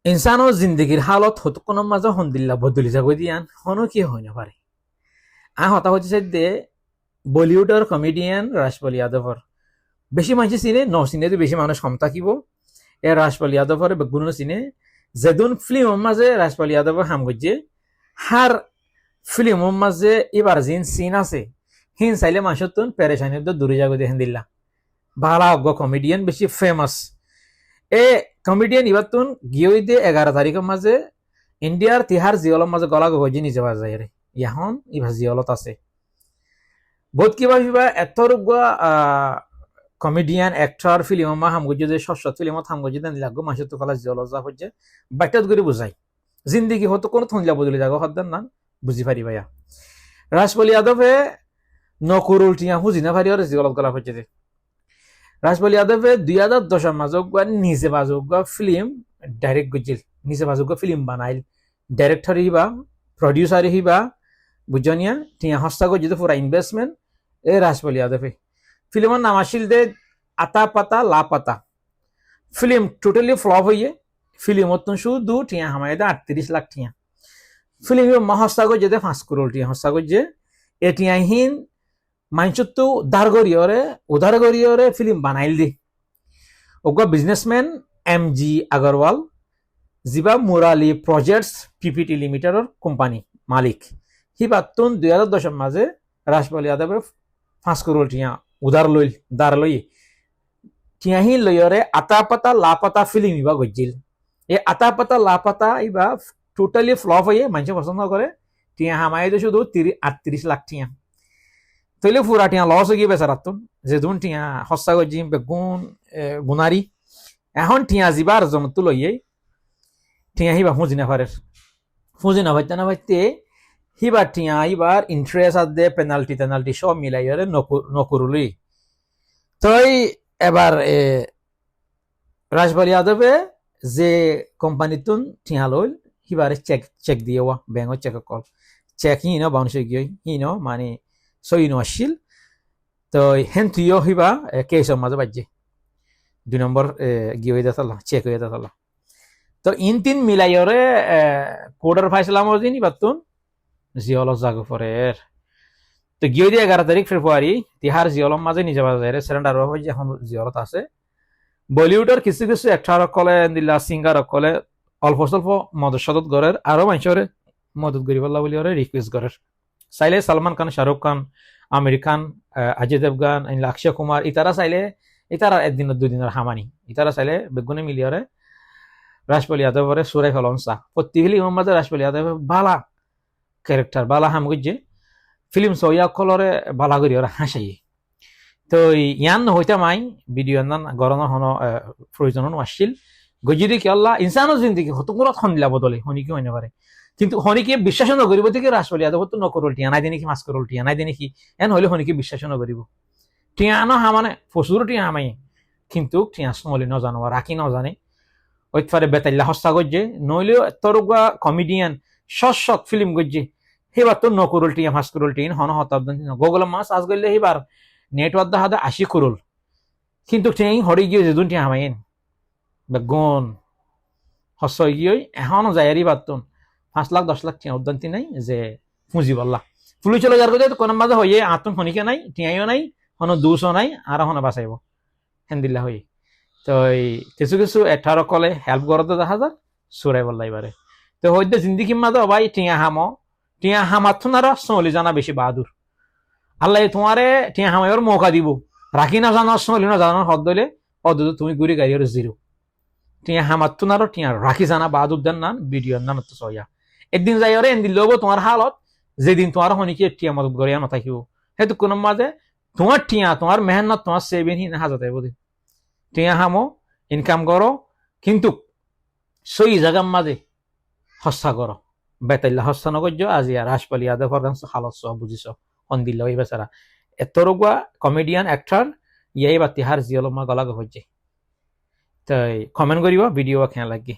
ইনসানো জিন্দগির হালত হতো কোনো মাঝে হন্দিল্লা বদলি যাগো দিয়ান হনো কি হয় না পারে হতা হচ্ছে দে বলিউডের কমেডিয়ান রাজপাল যাদবর বেশি মানুষ চিনে ন চিনে বেশি মানুষ কম থাকিব এ রাজপাল যাদবর বেগুন চিনে যেদুন ফিল্ম মাঝে রাজপাল যাদবর হাম গজ্জে হার ফিল্ম মাঝে এবার জিন সিন আছে হিন চাইলে মানুষের তুন পেরেশানি দূরে যাগো দিয়ে দিল্লা ভালা অজ্ঞ কমেডিয়ান বেশি ফেমাস এ কমেডিয়ান এবার তুন গিয়ে দিয়ে 11 তারিখের মাঝে ইন্ডিয়ার তিহার জিয়লের মাঝে গলা গজি নিজে বাজায় রে এখন ইভা জিয়লত আছে বহুত কিবা কিবা এতরুগুয়া কমেডিয়ান এক্টর ফিল্ম মা হামগজি যে শস্য ফিল্মত হামগজি দেন লাগো মাসে তো কলা জিয়ল যা হচ্ছে বাইটাত করে বুঝাই জিন্দিগি হতো কোনো থনলা বদলে যাগো হদ্দান না বুঝি পারি ভাইয়া রাজপাল যাদবে নকুরুল টিয়া হুজি না পারি আর জিয়লত গলা হচ্ছে যে রাজপাল যাদবে 2010 মাজক নিজে বাজক ফিল্ম ডাইরেক্ট গজিল নিজে বাজক ফিল্ম বানাইল ডাইরেক্টর হিবা প্রডিউসার হিবা বুঝনিয়া টিয়া হস্তা গজিতে পুরা ইনভেস্টমেন্ট এ রাজপাল যাদবে ফিল্মের নাম আসিল দে আতা পাতা লা পাতা ফিল্ম টোটালি ফ্লপ হইয়ে ফিল্ম শুধু টিয়া হামাই দে 38 লাখ টিয়া ফিল্ম হস্তা গজে 5 করোড় টিয়া হস্তা গজে এ টিয়া হিন মাইনচত তো উদার গরিয়রে ফিল্ম বানাইল দি ওগা বিজনেসম্যান MG আগরওয়াল জিবা মুরালি প্রজেক্টস PPT লিমিটেডর কোম্পানি মালিক হিবাতুন 2010 মাঝে রাজপাল যাদবে 5 করোড় টিয়া উদার লইল দার লই টিয়া হি লইরে আতা পাতা লা পাতা ফিল্ম ইবা গজিল এ আতা পাতা লা পাতা ইবা টোটালি ফ্লপ হয়ে মানুষ পছন্দ করে টিয়া হামাই শুধু 38 লাখ টিয়া তৈলে ফুরা টিয়া লস হয়ে গিয়ে বেচারাতুন যে দুন টিয়া হস্তা গজিম বেগুন গুনারি এখন টিয়া জিবার জমতু লইয়ে টিয়া হিবা ফুঁজি না ভাইতে না ভাইতে হিবার টিয়া ইবার ইন্টারেস্ট আছে পেনাল্টি সব মিলাই নকরুলি তই এবার রাজপাল যাদবে যে কোম্পানিতুন টিয়া লইল হিবারে চেক দিয়ে ব্যাঙ্ক চেক কল চেক হিন বাউন্স গিয়ে হিন মানে সইনো আসছিল তো হেন তুইও হিবা কেসর মাঝে বাজছে 2 নম্বর গিয়ে হয়ে যাতাল চেক হয়ে যাতাল তো ইন তিন মিলাইরে কোডার ফাইসলা মজিন বাতুন জিয়ল জাগো পরের তো গিয়ে দিয়ে 11 তারিখ ফেব্রুয়ারি তিহার জিয়লম মাঝে নিজে বাজারে সারেন্ডার হয়ে এখন জিয়লত আছে বলিউডের কিছু কিছু অ্যাক্টর কলে দিল্লা সিঙ্গার কলে অল্প স্বল্প মদত সদত গড়ের আরো মানুষের মদত করি বললা বলি রিকোয়েস্ট গড়ের চাইলে সালমান খান শাহরুখ খান আমির খান অজয় দেবগান অক্ষয় কুমার ইতারা চাইলে ইতারা একদিনের 2 দিনের হামানি ইতারা চাইলে বেগুনে মিলিয়রে রাজপাল যাদবরে সুরাই ফেলন চা প্রতিহিলি মোহাম্মদ রাজপাল যাদব বালা ক্যারেক্টার বালা হাম গজ্জে ফিল্ম সইয়া কলরে বালা করি ওরা হাসাই তো ইয়ান হইতা মাই ভিডিও নান গরম হন প্রয়োজন আসছিল গজিদি কি আল্লাহ ইনসানো জিন্দিগি হতো কোনো খন্দিলা বদলে হনিকি হইতে পারে কিন্তু হনিকে বিশ্বাস নকরিব থেকে রাজপাল যাদব তো নকরল টিয়া নাই দিনে কি মাছ করল টিয়া নাই দিনে কি এন হইলে হনিকে বিশ্বাস নকরিব টিয়া আনো হামানে ফসুর টিয়া হামাই কিন্তু টিয়া সমলি নজানো রাখি নজানে ওইফারে বেতাইল্লা হস্তা গজ্জে নইলেও তরুগা কমেডিয়ান শক ফিল্ম গজ্জে হেবার তো নকরল টিয়া মাছ করল টিয়া হন হতাব্দ গোগল মাছ আজ গেলে হেবার নেটওয়ার্ক হাতে 80 করল কিন্তু টিয়া হরি গিয়ে যেদিন টিয়া হামাইন বেগুন হস্ত গিয়ে এখনো যায়ারি বাতুন 5 লাখ 10 লাখ টিয়া উদ্যান্তি নাই যে পুঁজি বললা ফুলি চলে যার কথা কোন মাঝে হয়ে আতুন হনিকে নাই টিয়াইও নাই হন 200 নাই আর হন বাঁচাইব হেন্দিল্লা হয়ে তো কিছু কিছু 18 কলে হেল্প করতে দেখা যায় সুরাই বললা এবারে তো হইতে জিন্দিগি মাঝে ভাই টিয়া হামাথুন আর সলি জানা বেশি বাহাদুর আল্লাহ তোমারে টিয়া হামাইর মৌকা দিব রাখি না জানো সলি না জানো হদ দইলে অদ তুমি গুড়ি গাড়ির জিরো টিয়া হামাথুন আর টিয়া রাখি জানা বাহাদুর দেন নান ভিডিও নান তো সয়া একদিন যাই ওরে এদিন লোক তোমার হালত যেদিন তোমার হনিকে টিয়া মদত গড়িয়া নথাকিব সেইটো কোনো মাঝে তোমার টিয়া তোমার মেহনত তোমার সেভিং হি না হাজাতে বোধ টিয়া হামো ইনকাম করো কিন্তু সই জায়গার মাঝে হস্তা করো বেতাইল্লা হস্তা নগর্য আজি আর রাজপাল যাদব হালত সহ বুঝিছ হন্দিল্লা ওই বেচারা এতরগুয়া কমেডিয়ান অ্যাক্টর ইয়াই বা তিহার জিয়লমা গলা হচ্ছে তাই কমেন্ট করিব ভিডিও খেয়া লাগে।